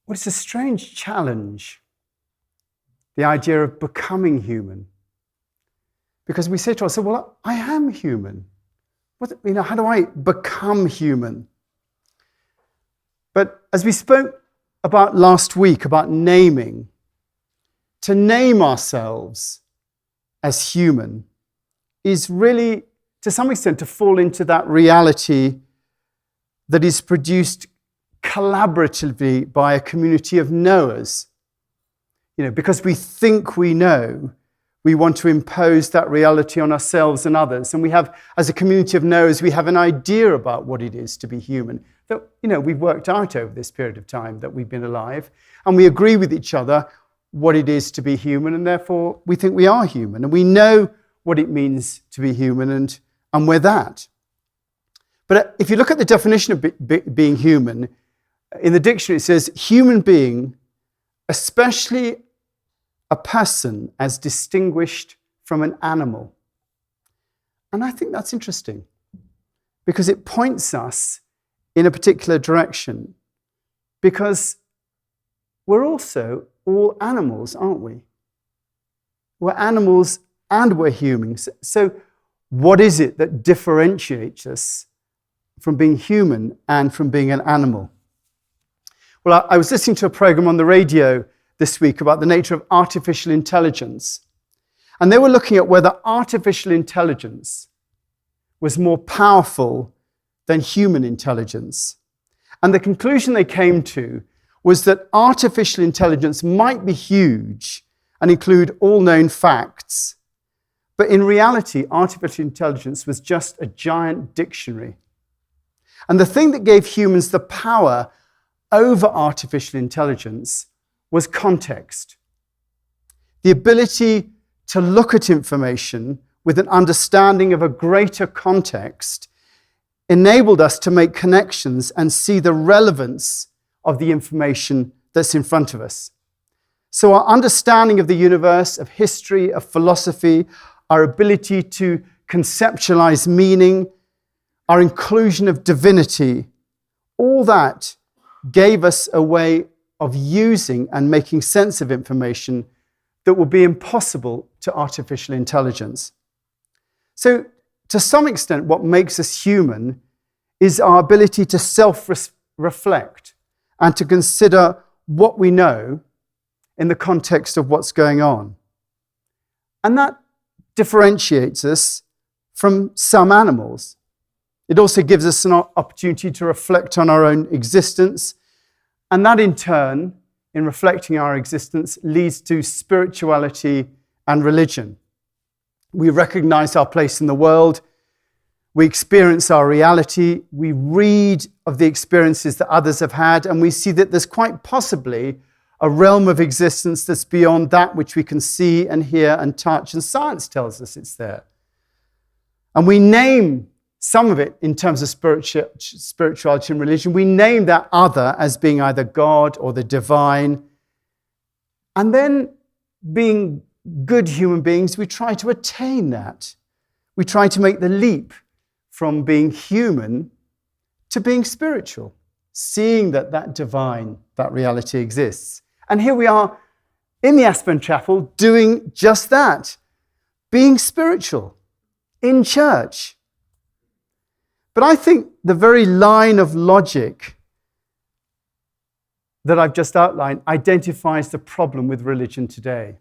Well, it's a strange challenge, the idea of becoming human. Because we say to ourselves, well, I am human. How do I become human? But as we spoke about last week, about naming, to name ourselves as human is really, to some extent, to fall into that reality that is produced collaboratively by a community of knowers. Because we think we know, we want to impose that reality on ourselves and others. And we have, as a community of knowers, we have an idea about what it is to be human that, we've worked out over this period of time that we've been alive. And we agree with each other what it is to be human. And therefore, we think we are human. And we know what it means to be human. And we're that. But if you look at the definition of being human, in the dictionary it says, human being, especially a person as distinguished from an animal. And I think that's interesting because it points us in a particular direction, because we're also all animals, aren't we? We're animals and we're humans. So what is it that differentiates us from being human and from being an animal? Well, I was listening to a program on the radio this week about the nature of artificial intelligence. And they were looking at whether artificial intelligence was more powerful than human intelligence. And the conclusion they came to was that artificial intelligence might be huge and include all known facts, but in reality, artificial intelligence was just a giant dictionary. And the thing that gave humans the power over artificial intelligence was context. The ability to look at information with an understanding of a greater context enabled us to make connections and see the relevance of the information that's in front of us. So our understanding of the universe, of history, of philosophy, our ability to conceptualize meaning, our inclusion of divinity, all that gave us a way of using and making sense of information that will be impossible to artificial intelligence. So, to some extent, what makes us human is our ability to self-reflect and to consider what we know in the context of what's going on. And that differentiates us from some animals. It also gives us an opportunity to reflect on our own existence. And that in turn, in reflecting our existence, leads to spirituality and religion. We recognize our place in the world. We experience our reality. We read of the experiences that others have had, and we see that there's quite possibly a realm of existence that's beyond that which we can see and hear and touch, and science tells us it's there. And we name some of it in terms of spirituality and religion. We name that other as being either God or the divine. And then, being good human beings, we try to attain that. We try to make the leap from being human to being spiritual, seeing that divine, that reality exists. And here we are in the Aspen Chapel doing just that, being spiritual in church. But I think the very line of logic that I've just outlined identifies the problem with religion today.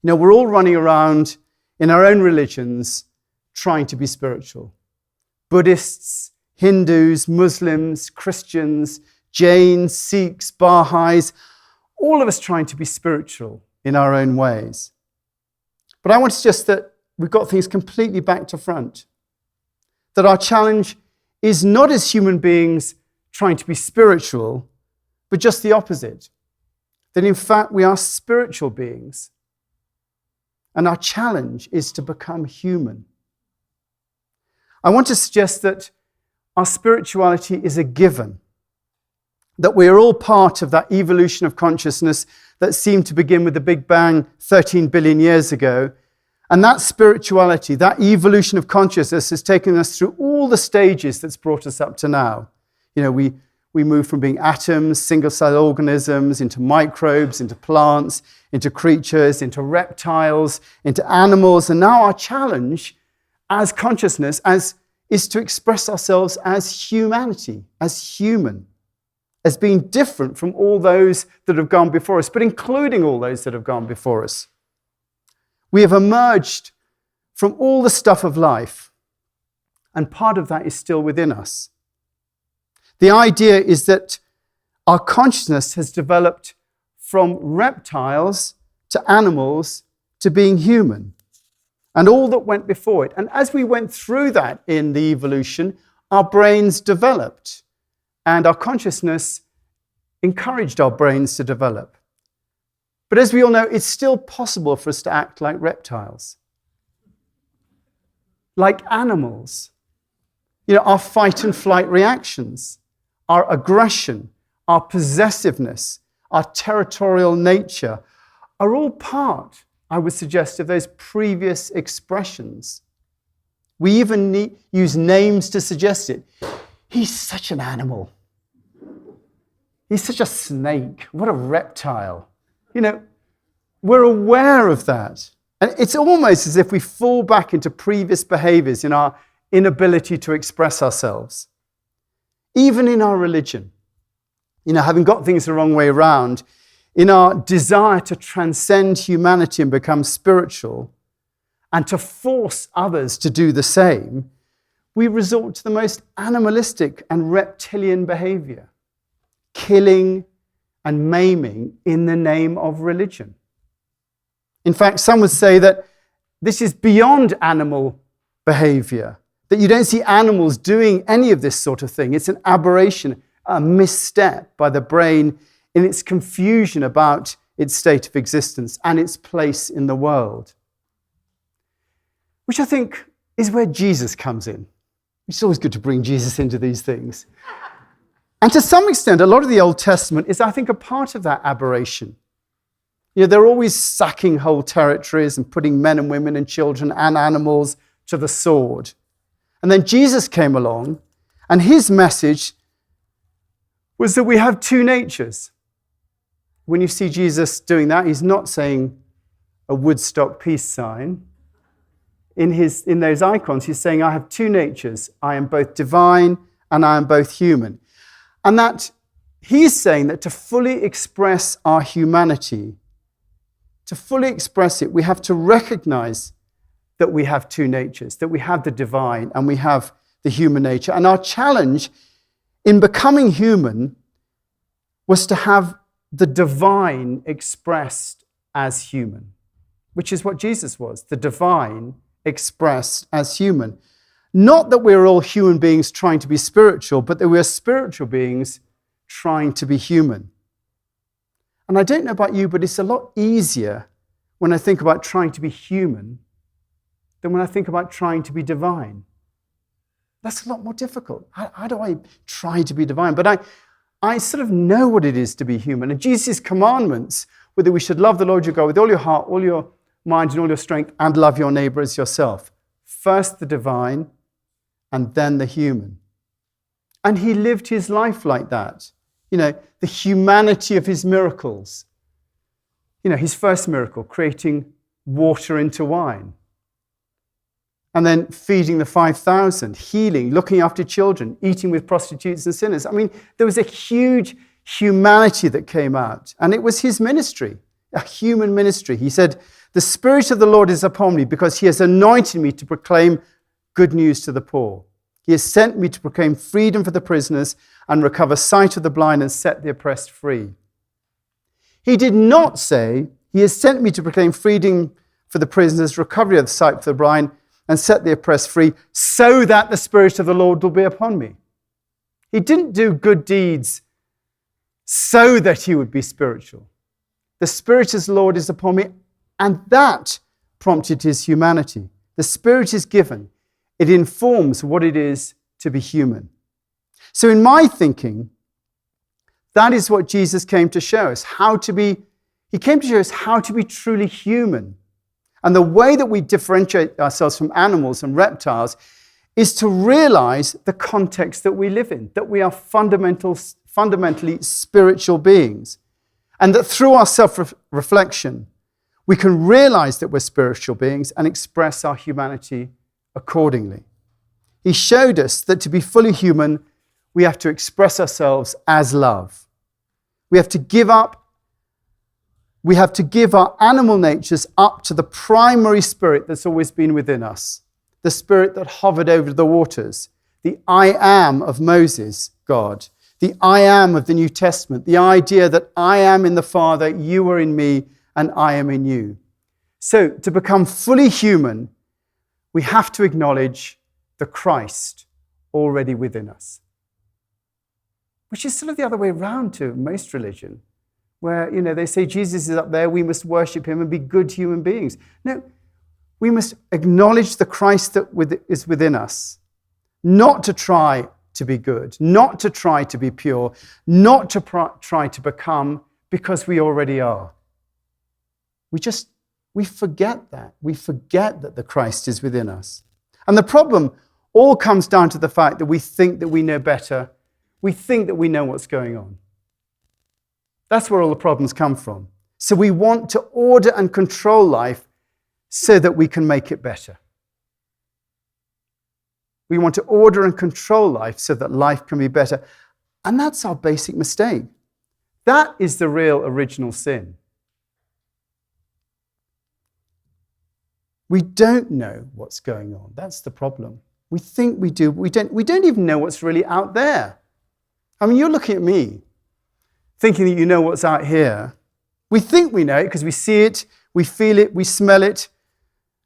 We're all running around in our own religions trying to be spiritual. Buddhists, Hindus, Muslims, Christians, Jains, Sikhs, Baha'is, all of us trying to be spiritual in our own ways. But I want to suggest that we've got things completely back to front. That our challenge is not as human beings trying to be spiritual, but just the opposite. That in fact we are spiritual beings. And our challenge is to become human. I want to suggest that our spirituality is a given. That we are all part of that evolution of consciousness that seemed to begin with the Big Bang 13 billion years ago. And that spirituality, that evolution of consciousness has taken us through all the stages that's brought us up to now. We We move from being atoms, single-cell organisms, into microbes, into plants, into creatures, into reptiles, into animals. And now our challenge as consciousness is to express ourselves as humanity, as human, as being different from all those that have gone before us, but including all those that have gone before us. We have emerged from all the stuff of life, and part of that is still within us. The idea is that our consciousness has developed from reptiles to animals to being human, and all that went before it. And as we went through that in the evolution, our brains developed, and our consciousness encouraged our brains to develop. But as we all know, it's still possible for us to act like reptiles, like animals. Our fight and flight reactions, our aggression, our possessiveness, our territorial nature are all part, I would suggest, of those previous expressions. We even use names to suggest it. He's such an animal. He's such a snake. What a reptile. We're aware of that. And it's almost as if we fall back into previous behaviors in our inability to express ourselves. Even in our religion, having got things the wrong way around, in our desire to transcend humanity and become spiritual, and to force others to do the same, we resort to the most animalistic and reptilian behavior, killing and maiming in the name of religion. In fact, some would say that this is beyond animal behavior, that you don't see animals doing any of this sort of thing. It's an aberration, a misstep by the brain in its confusion about its state of existence and its place in the world. Which I think is where Jesus comes in. It's always good to bring Jesus into these things. And to some extent, a lot of the Old Testament is, I think, a part of that aberration. They're always sacking whole territories and putting men and women and children and animals to the sword. And then Jesus came along, and his message was that we have two natures. When you see Jesus doing that, he's not saying a Woodstock peace sign. In those icons, he's saying, I have two natures. I am both divine and I am both human. And that he's saying that to fully express our humanity, to fully express it, we have to recognize that we have two natures, that we have the divine and we have the human nature. And our challenge in becoming human was to have the divine expressed as human, which is what Jesus was, the divine expressed as human. Not that we're all human beings trying to be spiritual, but that we're spiritual beings trying to be human. And I don't know about you, but it's a lot easier when I think about trying to be human than when I think about trying to be divine. That's a lot more difficult. How do I try to be divine? But I sort of know what it is to be human. And Jesus' commandments, whether we should love the Lord your God with all your heart, all your mind, and all your strength, and love your neighbor as yourself. First the divine, and then the human. And he lived his life like that. The humanity of his miracles. His first miracle, creating water into wine. And then feeding the 5,000, healing, looking after children, eating with prostitutes and sinners. There was a huge humanity that came out. And it was his ministry, a human ministry. He said, the Spirit of the Lord is upon me because he has anointed me to proclaim good news to the poor. He has sent me to proclaim freedom for the prisoners and recover sight of the blind and set the oppressed free. He did not say, he has sent me to proclaim freedom for the prisoners, recovery of the sight for the blind, and set the oppressed free, so that the Spirit of the Lord will be upon me. He didn't do good deeds so that he would be spiritual. The Spirit of the Lord is upon me, and that prompted his humanity. The Spirit is given. It informs what it is to be human. So in my thinking, that is what Jesus came to show us, he came to show us how to be truly human. And the way that we differentiate ourselves from animals and reptiles is to realize the context that we live in, that we are fundamentally fundamentally spiritual beings. And that through our self-reflection, we can realize that we're spiritual beings and express our humanity accordingly. He showed us that to be fully human, we have to express ourselves as love. We have to give our animal natures up to the primary spirit that's always been within us, the spirit that hovered over the waters, the I am of Moses, God, the I am of the New Testament, the idea that I am in the Father, you are in me, and I am in you. So to become fully human, we have to acknowledge the Christ already within us, which is sort of the other way around to most religion, where, they say Jesus is up there, we must worship him and be good human beings. No, we must acknowledge the Christ that is within us, not to try to be good, not to try to be pure, not to try to become, because we already are. We forget that. We forget that the Christ is within us. And the problem all comes down to the fact that we think that we know better. We think that we know what's going on. That's where all the problems come from. So we want to order and control life so that we can make it better. We want to order and control life so that life can be better. And that's our basic mistake. That is the real original sin. We don't know what's going on. That's the problem. We think we do, but we don't even know what's really out there. I mean, you're looking at me, thinking that you know what's out here. We think we know it because we see it, we feel it, we smell it,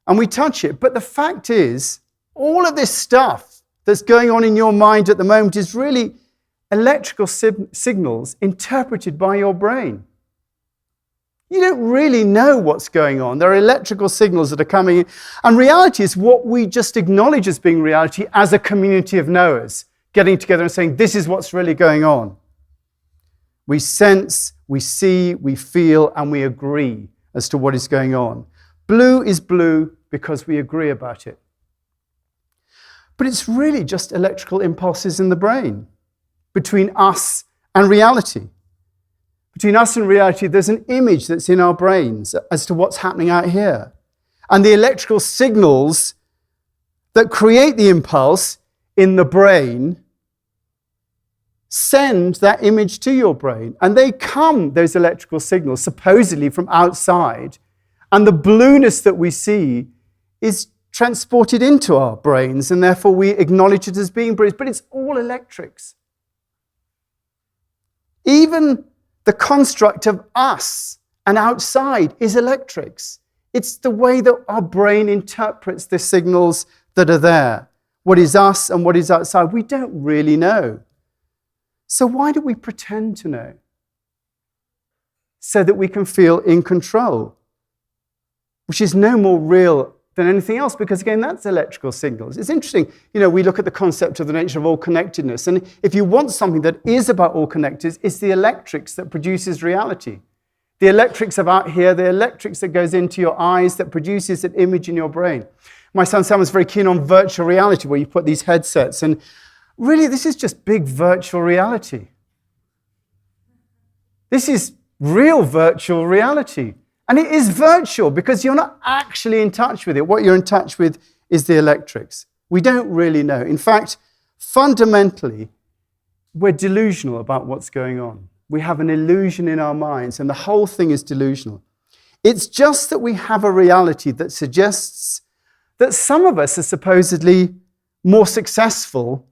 and we touch it. But the fact is, all of this stuff that's going on in your mind at the moment is really electrical signals interpreted by your brain. You don't really know what's going on. There are electrical signals that are coming in. And reality is what we just acknowledge as being reality as a community of knowers, getting together and saying, this is what's really going on. We sense, we see, we feel, and we agree as to what is going on. Blue is blue because we agree about it. But it's really just electrical impulses in the brain between us and reality. Between us and reality, there's an image that's in our brains as to what's happening out here. And the electrical signals that create the impulse in the brain send that image to your brain. And they come, those electrical signals, supposedly from outside. And the blueness that we see is transported into our brains, and therefore we acknowledge it as being blue. But it's all electrics. Even the construct of us and outside is electrics. It's the way that our brain interprets the signals that are there. What is us and what is outside, we don't really know. So why do we pretend to know? So that we can feel in control, which is no more real than anything else, because again, that's electrical signals. It's interesting, we look at the concept of the nature of all connectedness, and if you want something that is about all connectedness, it's the electrics that produces reality. The electrics of out here, the electrics that goes into your eyes that produces an image in your brain. My son Sam was very keen on virtual reality, where you put these headsets, and really this is just big virtual reality. This is real virtual reality. And it is virtual because you're not actually in touch with it. What you're in touch with is the electrics. We don't really know. In fact, fundamentally, we're delusional about what's going on. We have an illusion in our minds, and the whole thing is delusional. It's just that we have a reality that suggests that some of us are supposedly more successful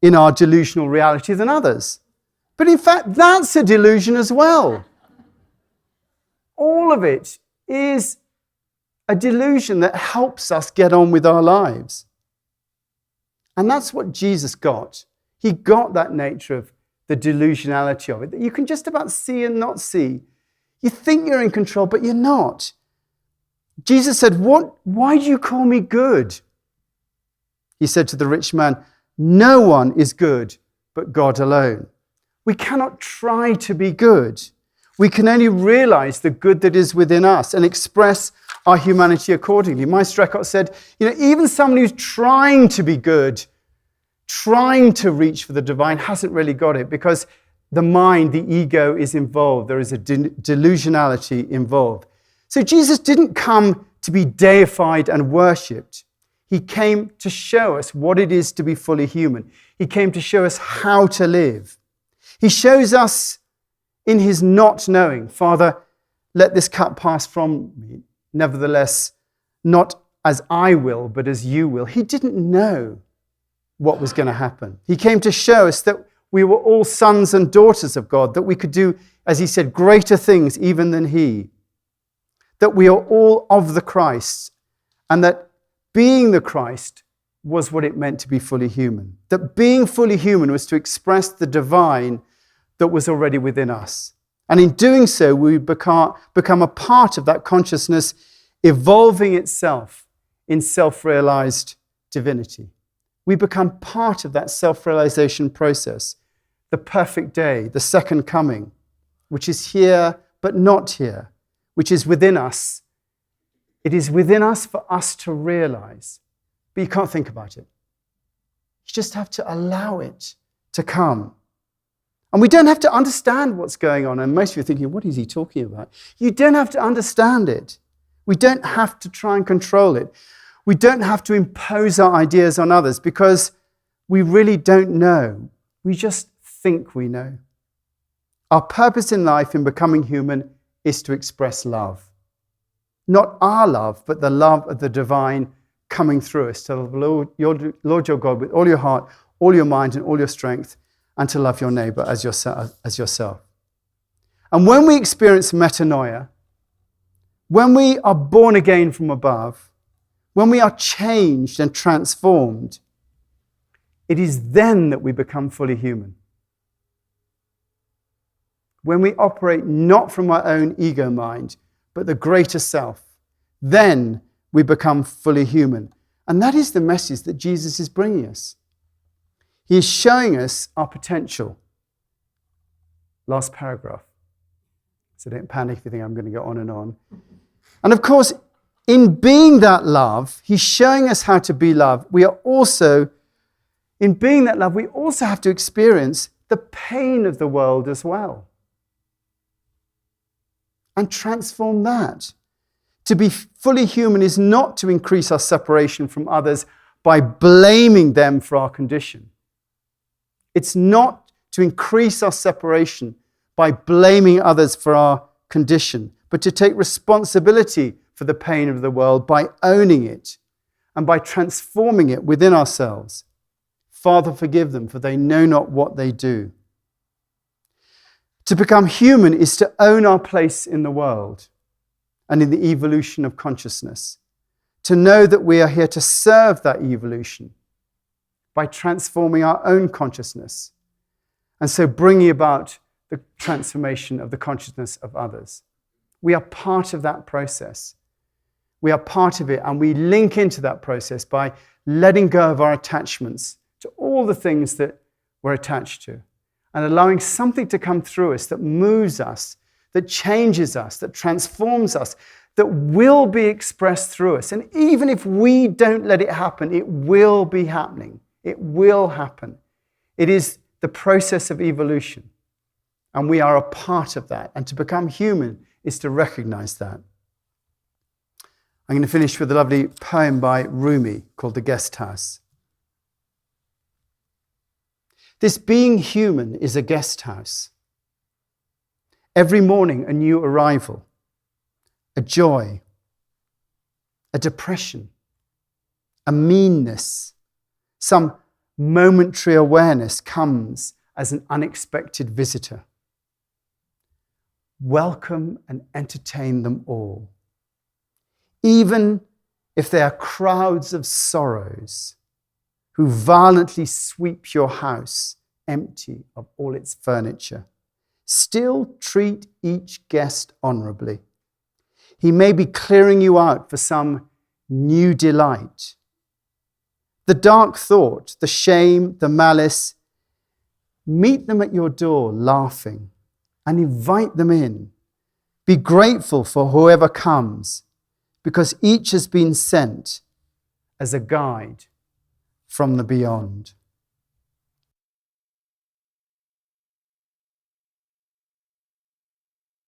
in our delusional reality than others. But in fact, that's a delusion as well. All of it is a delusion that helps us get on with our lives. And that's what Jesus got. He got that nature of the delusionality of it, that you can just about see and not see. You think you're in control, but you're not. Jesus said, why do you call me good? He said to the rich man, no one is good but God alone. We cannot try to be good. We can only realize the good that is within us and express our humanity accordingly. Meister Eckhart said, even someone who's trying to be good, trying to reach for the divine, hasn't really got it, because the mind, the ego is involved. There is a delusionality involved. So Jesus didn't come to be deified and worshipped. He came to show us what it is to be fully human. He came to show us how to live. He shows us in his not knowing, Father, let this cup pass from me. Nevertheless, not as I will, but as you will. He didn't know what was going to happen. He came to show us that we were all sons and daughters of God, that we could do, as he said, greater things even than he. That we are all of the Christ, and that being the Christ was what it meant to be fully human. That being fully human was to express the divine that was already within us. And in doing so, we become a part of that consciousness evolving itself in self-realized divinity. We become part of that self-realization process, the perfect day, the second coming, which is here but not here, which is within us. It is within us for us to realize, but you can't think about it. You just have to allow it to come. And we don't have to understand what's going on. And most of you are thinking, what is he talking about? You don't have to understand it. We don't have to try and control it. We don't have to impose our ideas on others because we really don't know. We just think we know. Our purpose in life in becoming human is to express love. Not our love, but the love of the divine coming through us. To love Lord your God with all your heart, all your mind, and all your strength, and to love your neighbor as yourself. And when we experience metanoia, when we are born again from above, when we are changed and transformed, it is then that we become fully human. When we operate not from our own ego mind, but the greater self, then we become fully human. And that is the message that Jesus is bringing us. He is showing us our potential. Last paragraph. So don't panic if you think I'm going to go on and on. And of course, in being that love, he's showing us how to be love. In being that love, we also have to experience the pain of the world as well. And transform that. To be fully human is not to increase our separation from others by blaming them for our condition. It's not to increase our separation by blaming others for our condition, but to take responsibility for the pain of the world by owning it and by transforming it within ourselves. Father, forgive them, for they know not what they do. To become human is to own our place in the world and in the evolution of consciousness. To know that we are here to serve that evolution by transforming our own consciousness, and so bringing about the transformation of the consciousness of others. We are part of that process. We are part of it, and we link into that process by letting go of our attachments to all the things that we're attached to, and allowing something to come through us that moves us, that changes us, that transforms us, that will be expressed through us. And even if we don't let it happen, it will be happening. It will happen. It is the process of evolution, and we are a part of that. And to become human is to recognize that. I'm going to finish with a lovely poem by Rumi called The Guest House. This being human is a guest house. Every morning a new arrival, a joy, a depression, a meanness, some momentary awareness comes as an unexpected visitor. Welcome and entertain them all, even if they are crowds of sorrows who violently sweep your house empty of all its furniture. Still treat each guest honorably. He may be clearing you out for some new delight. The dark thought, the shame, the malice, meet them at your door laughing and invite them in. Be grateful for whoever comes, because each has been sent as a guide from the beyond.